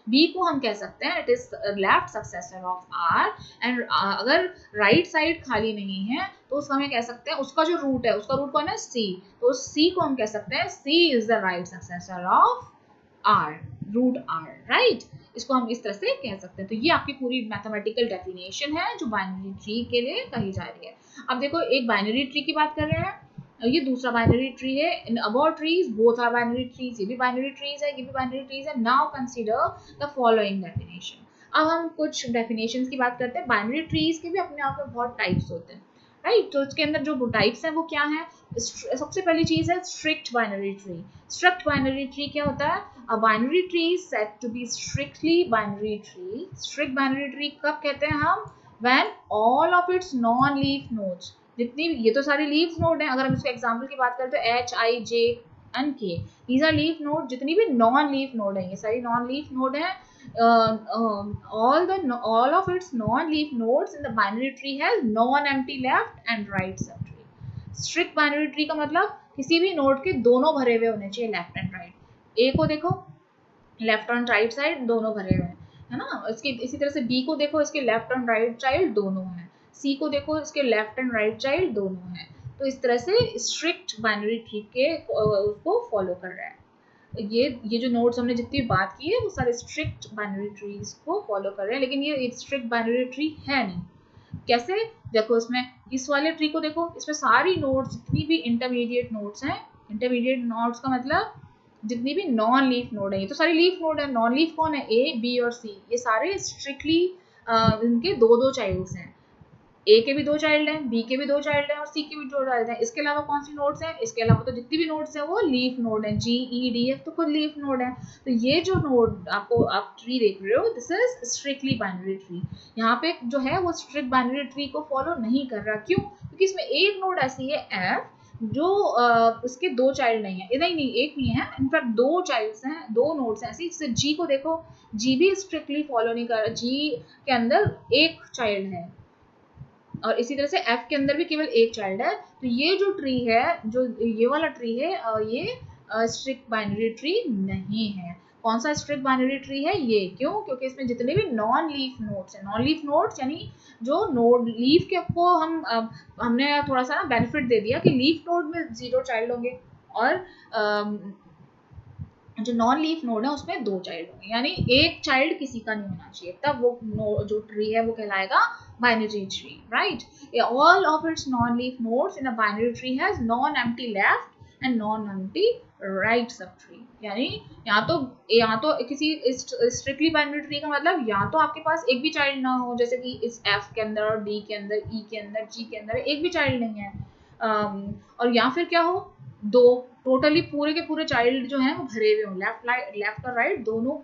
B को हम कह सकते हैं it is left successor of R। And अगर राइट साइड खाली नहीं है तो उसको हमें कह सकते हैं, उसका जो रूट है, उसका रूट कौन है, C, तो C को हम कह सकते हैं C is the right successor of R, root R, right. इसको हम इस तरह से कह सकते हैं। तो ये आपकी पूरी मैथमेटिकल डेफिनेशन है जो बाइनरी ट्री के लिए कही जा रही है। अब देखो, एक बाइनरी ट्री की बात कर रहे हैं, ये दूसरा बाइनरी ट्री है। In about trees both are binary trees, ये भी बाइनरी ट्रीज है, ये भी बाइनरी ट्रीज है। Now consider the following definition. अब हम कुछ डेफिनेशंस की बात करते हैं। बाइनरी ट्रीज के भी अपने आप में बहुत टाइप्स होते हैं, राइट। तो इसके अंदर जो टाइप्स हैं वो क्या है, सबसे पहली चीज है strict binary tree. Strict binary tree क्या होता है, a binary tree is said to be strictly binary tree. Strict binary tree कब कहते हैं हम, when all of its non leaf nodes, जितनी, ये तो सारी लीफ नोड है, अगर हम इसके एग्जांपल की बात करें तो H, I, J and K, these are leaf node। जितनी भी नॉन लीफ नोड है, ये सारी नॉन लीफ नोड है। all of its non-leaf nodes in the binary tree has non-empty left and right subtree। strict binary tree का मतलब किसी भी नोड के दोनों भरे हुए होने चाहिए, लेफ्ट एंड राइट। A को देखो, लेफ्ट एंड राइट साइड दोनों भरे हुए हैं, है ना। इसकी इसी तरह से B को देखो, इसके लेफ्ट एंड राइट चाइल्ड दोनों हैं। C को देखो, इसके लेफ्ट एंड राइट चाइल्ड दोनों हैं। तो इस तरह से स्ट्रिक्ट बाइनरी ट्री के उसको फॉलो कर रहा है। ये जो नोड्स हमने जितनी बात की है वो सारे स्ट्रिक्ट बाइनरी ट्रीज को फॉलो कर रहे हैं, लेकिन ये एक स्ट्रिक्ट बाइनरी ट्री है नहीं। कैसे, देखो इसमें, इस वाले ट्री को देखो, इसमें सारी नोड्स, जितनी भी इंटरमीडिएट नोड्स हैं, इंटरमीडिएट नोड्स का मतलब जितनी भी नॉन लीफ नोड है, ये तो सारी लीफ नोड है। नॉन लीफ कौन है, A, B और C, ये सारे स्ट्रिक्टली इनके दो चाइल्ड्स हैं। A के भी 2 चाइल्ड हैं, B के भी 2 चाइल्ड हैं और C के भी 2 चाइल्ड हैं। इसके अलावा कौन सी नोड्स हैं, इसके अलावा तो जितनी भी नोड्स हैं वो लीफ नोड हैं। G, E, D, F तो खुद लीफ नोड है। तो ये जो नोड आप ट्री देख रहे हो, this is strictly binary tree. यहाँ पे जो है वो स्ट्रिक्ट बाइनरी ट्री को फॉलो नहीं कर रहा। क्यों, क्योंकि इसमें एक नोड ऐसी है F जो उसके 2 चाइल्ड नहीं है, नहीं एक नहीं है, इनफैक्ट 2 चाइल्ड्स हैं, 2 नोड्स हैं ऐसी। जैसे G को देखो, G भी स्ट्रिक्टली फॉलो नहीं कर रहा, G के अंदर एक चाइल्ड है, और इसी तरह से F के अंदर भी केवल एक चाइल्ड है। तो ये जो ट्री है, जो ये वाला ट्री है, ये स्ट्रिक्ट बाइनरी ट्री नहीं है। कौन सा स्ट्रिक्ट बाइनरी ट्री है ये, क्यों, क्योंकि इसमें जितने भी नॉन लीफ नोड्स हैं, नॉन लीफ नोड्स यानी जो नोड लीफ के को हमने थोड़ा सा ना बेनिफिट दे दिया कि लीफ नोड में 0 चाइल्ड होंगे और जो नॉन लीफ नोड है उसमें 2 चाइल्ड होंगे, यानी एक चाइल्ड किसी का नहीं होना चाहिए, तब वो जो ट्री है वो कहलाएगा binary tree, right. All of its non leaf nodes in a binary tree has non empty left and non empty right sub tree. यानी यहाँ तो किसी स्ट्रिक्टली बाइनरी ट्री का मतलब या तो आपके पास एक भी चाइल्ड ना हो, जैसे कि इस एफ के अंदर और डी के अंदर, ई के अंदर, जी के अंदर एक भी चाइल्ड नहीं है, और या फिर क्या हो, दो टोटली पूरे के पूरे चाइल्ड जो हैं वो भरे हुए हों, लेफ्ट और राइट दोनों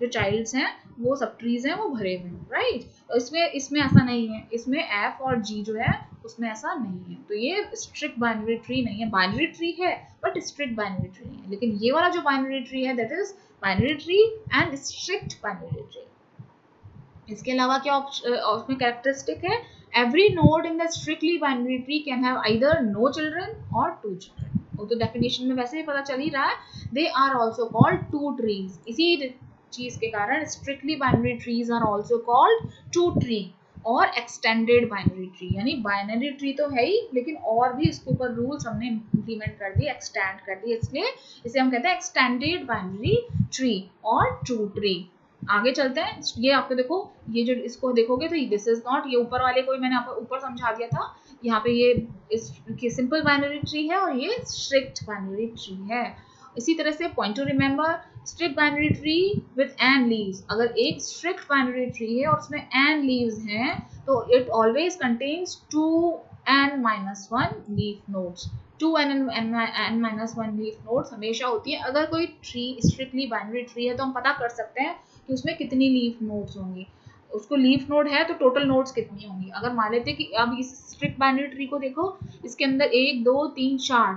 जो चाइल्ड्स हैं वो सब ट्रीज हैं वो भरे हुए हैं, राइट। इसमें ऐसा नहीं है, इसमें एफ और जी जो है उसमें ऐसा नहीं है, तो ये स्ट्रिक्ट बाइनरी ट्री नहीं है। बाइनरी ट्री है बट स्ट्रिक्ट बाइनरी ट्री नहीं है। लेकिन ये वाला जो बाइनरी ट्री है that is binary tree and strict binary tree. इसके अलावा क्या उसमें कैरेक्टरिस्टिक है, every node in the strictly binary tree can have either no children और 2 चिल्ड्रन। वो तो डेफिनेशन में वैसे ही पता चल ही रहा है, they are also called 2 trees. इसी चीज के कारण strictly binary trees are also called 2 tree और एक्सटेंडेड बाइनरी ट्री। यानी बाइनरी ट्री तो है ही, लेकिन और भी इसके ऊपर रूल्स हमने इंप्लीमेंट कर दिए, एक्सटेंड कर दिए, इसलिए इसे हम कहते हैं एक्सटेंडेड बाइनरी ट्री और 2 ट्री। आगे चलते हैं, ये आपको देखो, ये जो इसको देखोगे तो दिस इज नॉट, ये ऊपर वाले को ही मैंने आपको ऊपर समझा दिया था, यहाँ पे ये सिंपल बाइनरी ट्री है और ये स्ट्रिक्ट बाइनरी ट्री है। इसी तरह से point to remember, strict binary tree with n leaves, अगर एक स्ट्रिक्ट बाइनरी ट्री है और उसमें एन लीव्स हैं तो it always contains 2n-1 leaf nodes. 2n-1 leaf nodes हमेशा होती है। अगर कोई ट्री स्ट्रिक्टली बाइनरी ट्री है तो हम पता कर सकते हैं कि उसमें कितनी लीफ नोड्स होंगी। उसको लीफ नोड है तो टोटल नोड्स कितनी होंगी। अगर मान लेते हैं कि अब इस स्ट्रिक्ट बाइनरी ट्री को देखो, इसके अंदर 1 2 3 4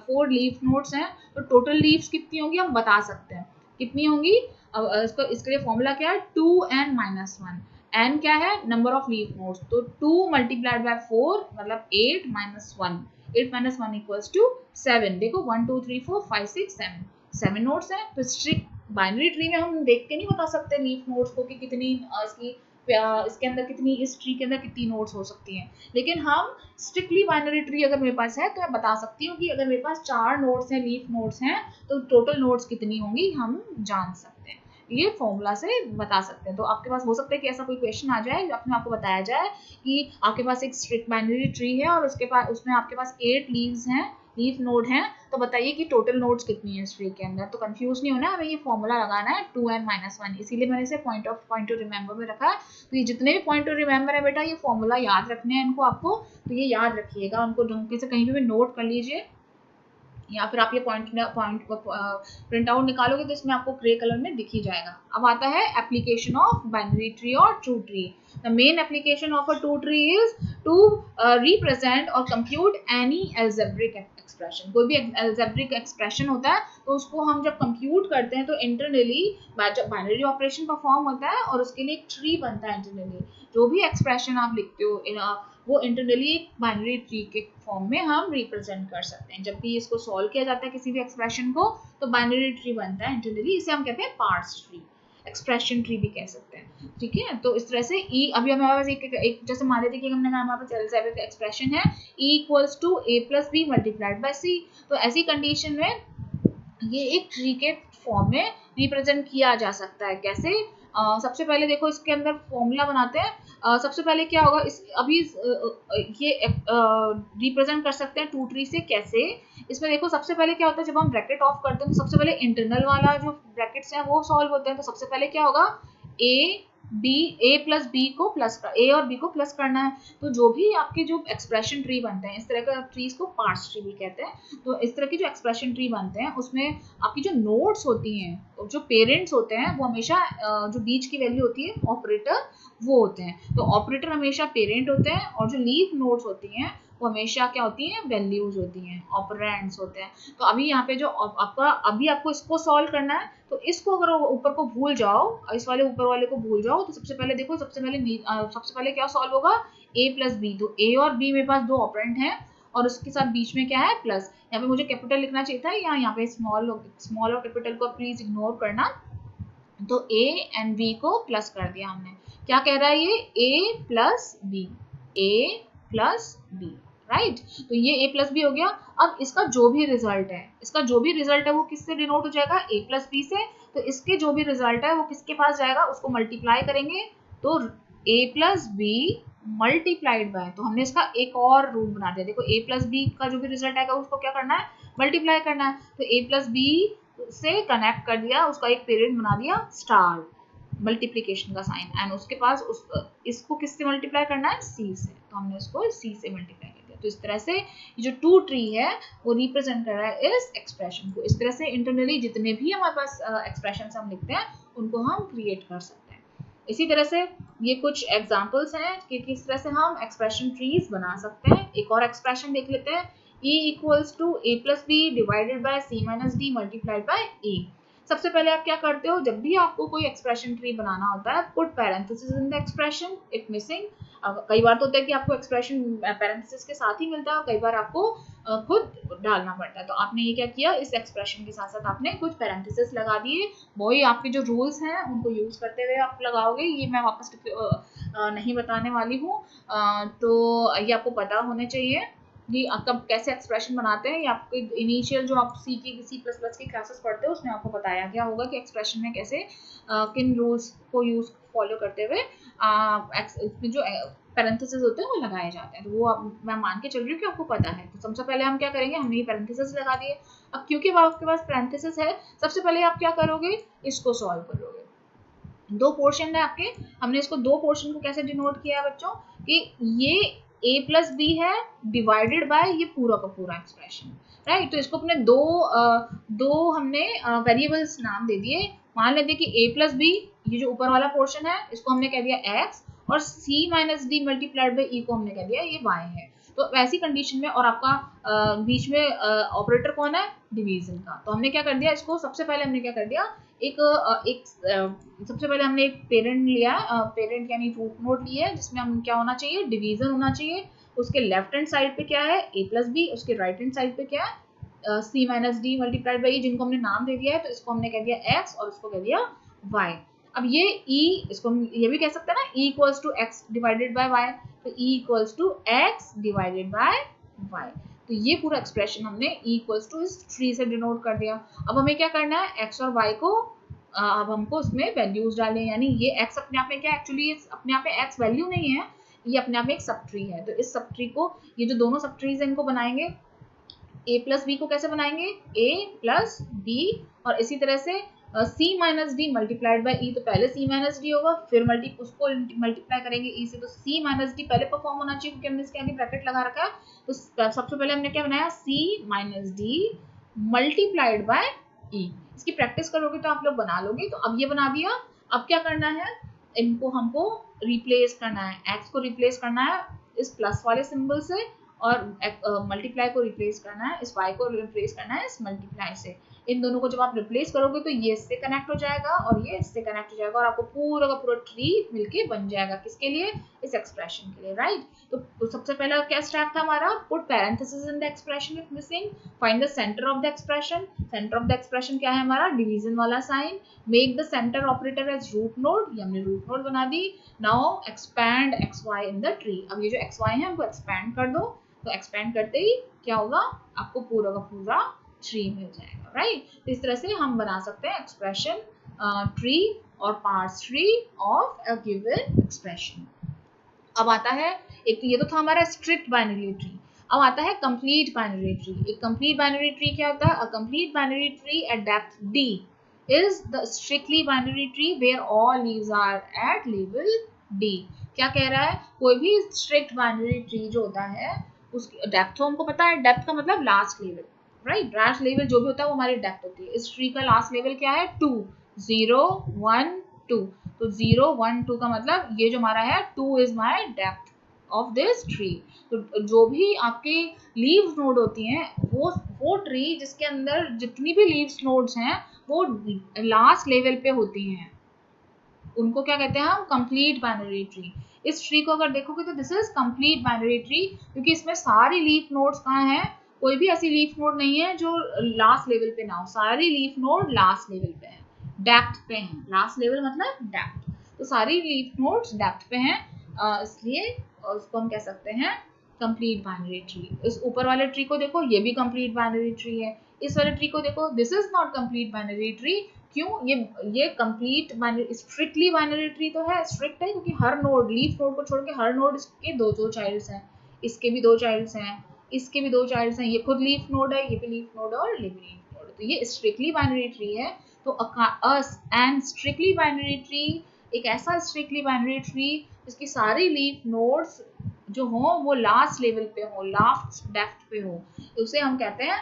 4 लीफ नोड्स हैं, तो टोटल लीव्स कितनी होंगी हम बता सकते हैं कितनी होंगी। अब इसके लिए फॉर्मूला क्या है, 2n-1। n क्या है, नंबर ऑफ लीफ नोड्स, तो 2 मल्टीप्लाइड बाय 4 मतलब 8 - 1, 8 - 1 = 7। देखो 1 2 3 4 5 6 7 नोड्स हैं। तो स्ट्रिक्ट बाइनरी ट्री में हम देख के नहीं बता सकते लीफ नोड्स को कि कितनी इसके अंदर कितनी, इस ट्री के अंदर कितनी नोड्स हो सकती हैं। लेकिन हम स्ट्रिक्टली बाइनरी ट्री अगर मेरे पास है तो मैं बता सकती हूँ कि अगर मेरे पास 4 नोड्स हैं, लीफ नोड्स हैं, तो टोटल नोड्स कितनी होंगी हम जान सकते हैं, ये फॉर्मूला से बता सकते हैं। तो आपके पास हो सकता है कि ऐसा कोई क्वेश्चन आ जाए अपने आपको बताया जाए कि आपके पास एक स्ट्रिक्ट बाइनरी ट्री है और उसमें आपके पास 8 लीव्स हैं, लीफ नोड हैं, तो बताइए कि टोटल नोड्स कितनी है इस ट्री के अंदर। तो कंफ्यूज नहीं होना, हमें ये फॉर्मूला लगाना है 2n-1, इसीलिए मैंने इसे पॉइंट टू रिमेंबर में रखा है। तो ये जितने भी पॉइंट टू रिमेंबर है बेटा, ये फॉर्मूला याद रखने हैं इनको आपको, तो ये याद रखिएगा, उनको ढंग से कहीं पे भी नोट कर लीजिए, या फिर आप ये पॉइंट प्रिंट आउट निकालोगे तो इसमें आपको ग्रे कलर में दिख ही जाएगा। अब आता है एप्लीकेशन ऑफ बाइनरी ट्री और 2 tree. The main application of a 2 tree is to represent और कंप्यूट एनी अलजेब्रिक एक्सप्रेशन। कोई भी अलजेब्रिक एक्सप्रेशन होता है तो उसको हम जब कंप्यूट करते हैं तो इंटरनली बाइनरी ऑपरेशन परफॉर्म होता है और उसके लिए एक ट्री बनता है इंटरनली। जो भी एक्सप्रेशन आप लिखते हो वो इंटरनली एक बाइनरी ट्री के फॉर्म में हम रिप्रेजेंट कर सकते हैं। जब भी इसको सॉल्व किया जाता है किसी भी एक्सप्रेशन को तो बाइनरी ट्री बनता है इंटरनली, इसे हम कहते हैं पार्स ट्री, एक्सप्रेशन ट्री भी कह सकते हैं, ठीक है। तो इस तरह से ई, अभी हमारे पास एक जैसे मान लेते हैं कि हमने कहा हमारे पास अलजेब्रिक एक्सप्रेशन है E = A + B × C। तो ऐसी कंडीशन में ये एक ट्री के फॉर्म में रिप्रेजेंट किया जा सकता है। कैसे? सबसे पहले देखो इसके अंदर फॉर्मूला बनाते हैं। सबसे पहले क्या होगा, इस अभी ये रिप्रेजेंट कर सकते हैं 2 ट्री से। कैसे? इसमें देखो सबसे पहले क्या होता है, जब हम ब्रैकेट ऑफ करते हैं तो सबसे पहले इंटरनल वाला जो ब्रैकेट्स हैं वो सॉल्व होते हैं। तो सबसे पहले क्या होगा, A को प्लस A और B को प्लस करना है। तो जो भी आपके जो एक्सप्रेशन ट्री बनते हैं, इस तरह का ट्रीज को पार्स ट्री भी कहते हैं। तो इस तरह के जो एक्सप्रेशन ट्री बनते हैं उसमें आपकी जो नोड्स होती हैं, जो पेरेंट्स होते हैं, वो हमेशा जो बीच की वैल्यू होती है ऑपरेटर वो होते हैं। तो ऑपरेटर हमेशा पेरेंट होते हैं और जो लीफ नोड्स होती हैं वो हमेशा क्या होती हैं, वैल्यूज होती हैं, ऑपरेंड्स होते हैं। तो अभी यहाँ पे जो आपको इसको सॉल्व करना है, तो इसको अगर ऊपर को भूल जाओ, इस वाले ऊपर वाले को भूल जाओ, तो सबसे पहले देखो सबसे पहले क्या सॉल्व होगा, A+B। तो A और B मेरे पास 2 ऑपरेंड हैं और उसके साथ बीच में क्या है, प्लस। यहाँ पे मुझे कैपिटल लिखना चाहिए था, यहाँ पे स्मॉल और कैपिटल को प्लीज इग्नोर करना। तो A and B को प्लस कर दिया हमने। क्या कह रहा है ये, A + B, A + B, right. तो ये a प्लस बी हो गया। अब इसका जो भी रिजल्ट है वो किससे डिनोट हो जाएगा, a प्लस बी से। तो इसके जो भी रिजल्ट है वो किसके पास जाएगा, उसको मल्टीप्लाई करेंगे तो a plus B multiplied by, तो हमने इसका एक और रूल बना दिया। देखो a प्लस बी का जो भी रिजल्ट आएगा उसको क्या करना है, मल्टीप्लाई करना है। तो a प्लस बी से कनेक्ट कर दिया, उसका एक पेरेंट बना दिया स्टार, मल्टीप्लिकेशन का साइन, एंड उसके पास इसको किससे मल्टीप्लाई करना है, c से, तो हमने इसको c से मल्टीप्लाई कर दिया। तो इस तरह से ये जो टू ट्री है वो रिप्रेजेंट कर रहा है इस एक्सप्रेशन को। इस तरह से इंटरनली जितने भी हमारे पास एक्सप्रेशन हम लिखते हैं उनको हम क्रिएट कर सकते हैं। इसी तरह से ये कुछ एग्जांपल्स हैं कि किस तरह से हम एक्सप्रेशन ट्रीज बना सकते हैं। एक और एक्सप्रेशन देख लेते हैं, e equals to a plus B divided by c minus d multiplied by e। सबसे पहले आप क्या करते हो, जब भी आपको कोई एक्सप्रेशन ट्री बनाना होता है, put parenthesis in the expression if missing. कई बार तो होता है कि आपको एक्सप्रेशन पैरेंथेसिस के साथ ही मिलता है और कई बार आपको खुद डालना पड़ता है। तो आपने ये क्या किया, इस एक्सप्रेशन के साथ साथ आपने कुछ पैरेंथेसिस लगा दिए। वही आपके जो रूल्स हैं उनको यूज करते हुए आप लगाओगे, ये मैं वापस नहीं बताने वाली हूँ। तो ये आपको पता होने चाहिए कि कब कैसे एक्सप्रेशन बनाते हैं। ये आपके इनिशियल जो आप सी प्लस प्लस की क्लासेस पढ़ते हो उसमें आपको बताया गया होगा कि एक्सप्रेशन में कैसे किन रूल्स को यूज फॉलो करते हुए जो पैरेंथेसिस होते हैं वो लगाए जाते हैं। तो वो मैं मान के चल रही हूँ कि आपको पता है। तो सबसे पहले हम क्या करेंगे, हमने ये पैरेंथेसिस लगा दिए। अब क्योंकि आपके पास पैरेंथेसिस है, सबसे पहले आप क्या करोगे, इसको सॉल्व करोगे। दो पोर्शन है आपके, हमने इसको दो पोर्शन को कैसे डिनोट किया है बच्चों, कि ये a प्लस बी है डिवाइडेड बाय ये पूरा का पूरा एक्सप्रेशन, राइट। तो इसको अपने दो हमने वेरिएबल्स नाम दे दिए। मान लेते कि a प्लस बी, ये जो ऊपर वाला पोर्शन है इसको हमने कह दिया x, और c minus D multiplied by e को हमने कह दिया ये y है। तो वैसी कंडीशन में, और आपका बीच में ऑपरेटर कौन है, डिवीजन का। तो हमने क्या कर दिया, इसको सबसे पहले हमने क्या कर दिया, सबसे पहले हमने एक पेरेंट लिया, पेरेंट यानी रूट नोड लिया है जिसमें हम क्या होना चाहिए, डिवीजन होना चाहिए। उसके लेफ्ट हैंड साइड पे क्या है, a प्लस बी, उसके राइट हैंड साइड पे क्या है, c minus D multiplied by, जिनको हमने नाम दे दिया है। तो इसको हमने कह दिया x और इसको कह दिया y। अब ये e, इसको हम ये भी कह सकते हैं ना, e equals to x divided by y। तो e equals to x divided by y। तो ये पूरा एक्सप्रेशन हमने e इक्वल्स टू इस ट्री से डिनोट कर दिया। अब हमें क्या करना है, x और y को अब हमको उसमें वैल्यूज डालें, यानी ये x अपने आप में क्या, एक्चुअली अपने आप में x वैल्यू नहीं है, ये अपने आप में एक सब ट्री है। तो इस सब ट्री को, ये जो दोनों सब ट्रीज है इनको बनाएंगे। a प्लस बी को कैसे बनाएंगे, a प्लस बी, और इसी तरह से c minus D multiplied by e। तो पहले c माइनस डी होगा, फिर उसको मल्टीप्लाई करेंगे e से। तो c माइनस डी पहले परफॉर्म होना चाहिए क्योंकि हमने इसके आगे ब्रैकेट लगा रखा है। तो सबसे पहले हमने क्या बनाया, c minus D multiplied by e। इसकी प्रैक्टिस करोगे तो आप लोग बना लोगे। तो अब ये बना दिया। अब क्या करना है, इनको हमको रिप्लेस करना है, x को रिप्लेस करना है इस प्लस वाले सिंबल से, और मल्टीप्लाई को रिप्लेस करना है इस y को रिप्लेस करना है इस मल्टीप्लाई से। इन दोनों को जब आप रिप्लेस करोगे तो ये इससे कनेक्ट हो जाएगा और ये इससे कनेक्ट हो जाएगा, और आपको पूरा का पूरा ट्री मिलके बन जाएगा। किसके लिए, इस एक्सप्रेशन के लिए, राइट। तो सबसे पहला क्या स्टेप था हमारा, put parenthesis in the expression if missing, find the centre of the expression. Centre of the expression क्या है हमारा, डिवीजन वाला sign. Make the centre operator as root node, ये हमने रूट नोड बना दी। Now expand x y in the tree. अब ये जो एक्स वाई है उनको एक्सपैंड कर दो। तो एक्सपैंड करते ही क्या होगा, आपको पूरा का पूरा ट्री मिल जाएगा, राइट। तो इस तरह से हम बना सकते हैं एक्सप्रेशन ट्री और parse tree of a given expression. अब आता है, एक ये तो था हमारा स्ट्रिक्ट बाइनरी ट्री। अब आता है कंप्लीट बाइनरी ट्री। एक कंप्लीट बाइनरी ट्री क्या होता है, a complete binary tree eight depth d is the strictly binary tree where all leaves are at level d। क्या कह रहा है, कोई भी स्ट्रिक्ट बाइनरी ट्री जो होता है उसकी डेप्थ तो हमको पता है, डेप्थ का मतलब last level, right. Last level जो भी होता है वो हमारी डेप्थ होती है। इस ट्री का लास्ट लेवल क्या है, 2 0 1 2। तो 0 1 2 का मतलब ये जो हमारा है 2 is my depth of this tree. तो जो भी आपके लीव्स नोड होती हैं वो ट्री जिसके अंदर जितनी भी लीव्स नोड्स हैं वो लास्ट लेवल पे होती हैं, उनको क्या कहते हैं हम, कंप्लीट बाइनरी ट्री। इस ट्री को अगर देखोगे तो this is complete binary tree, क्योंकि इसमें सारी लीफ नोड्स कहाँ हैं, कोई भी ऐसी लीफ नोड नहीं है जो लास्ट लेवल पे ना हो। सारी लीफ नोड लास्ट लेवल पे है, डेप्थ पे है। लास्ट लेवल मतलब डेप्थ। तो सारी लीफ नोड्स डेप्थ पे हैं, इसलिए उसको हम कह सकते हैं कंप्लीट बाइनरी ट्री। इस ऊपर वाले ट्री को देखो, ये भी कंप्लीट बाइनरी ट्री है। इस वाले ट्री को देखो, this is not complete binary tree. क्यों? ये complete binary, strictly binary tree तो है, स्ट्रिक्ट है क्योंकि हर नोड, लीफ नोड को छोड़ के हर नोड के दो दो चाइल्ड्स हैं, इसके भी दो चाइल्ड्स हैं, इसके भी दो चाइल्ड्स हैं, ये खुद लीफ नोड है, ये भी लीफ नोड और ये भी लीफ नोड, तो ये स्ट्रिक्टली बाइनरी ट्री है। तो एंड स्ट्रिक्टली बाइनरी ट्री एक ऐसा स्ट्रिक्टली बाइनरी ट्री जिसकी सारी लीफ नोड्स जो हो वो लास्ट लेवल पे हो, लास्ट डेप्थ पे हो, उसे हम कहते हैं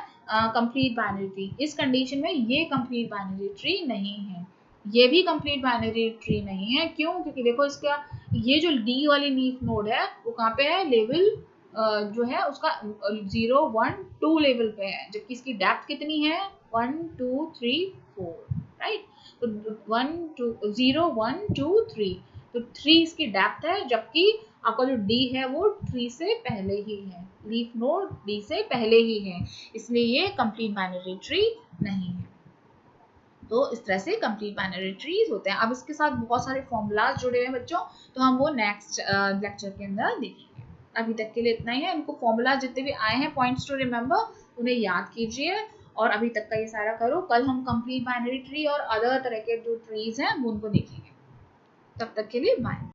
कंप्लीट बाइनरी ट्री। इस कंडीशन में ये कंप्लीट बाइनरी ट्री नहीं है, ये भी कंप्लीट बाइनरी ट्री नहीं है। क्यों? क्योंकि देखो इसका ये जो डी वाली लीफ नोड है वो कहाँ पे है, लेवल जो है उसका 0 1 2 लेवल पे है, जबकि इसकी डेप्थ कितनी है 1 2 3 4, राइट। तो 1 2 0 1 2 3, तो 3 इसकी डेप्थ है, जबकि आपका जो डी है वो ट्री से पहले ही है, लीफ नोड डी से पहले ही है, इसलिए ये कंप्लीट बाइनरी ट्री नहीं है। तो इस तरह से कंप्लीट बाइनरी ट्रीज होते हैं। अब इसके साथ बहुत सारे फॉर्मूलाज जुड़े हैं बच्चों, तो हम वो नेक्स्ट लेक्चर के अंदर देखेंगे। अभी तक के लिए इतना ही है। इनको फॉर्मूला जितने भी आए हैं, पॉइंट्स टू रिमेंबर, उन्हें याद कीजिए और अभी तक का ये सारा करो। कल हम कंप्लीट बाइनरी ट्री और अदर तरह के जो ट्रीज हैं वो उनको देखेंगे। तब तक के लिए बाय।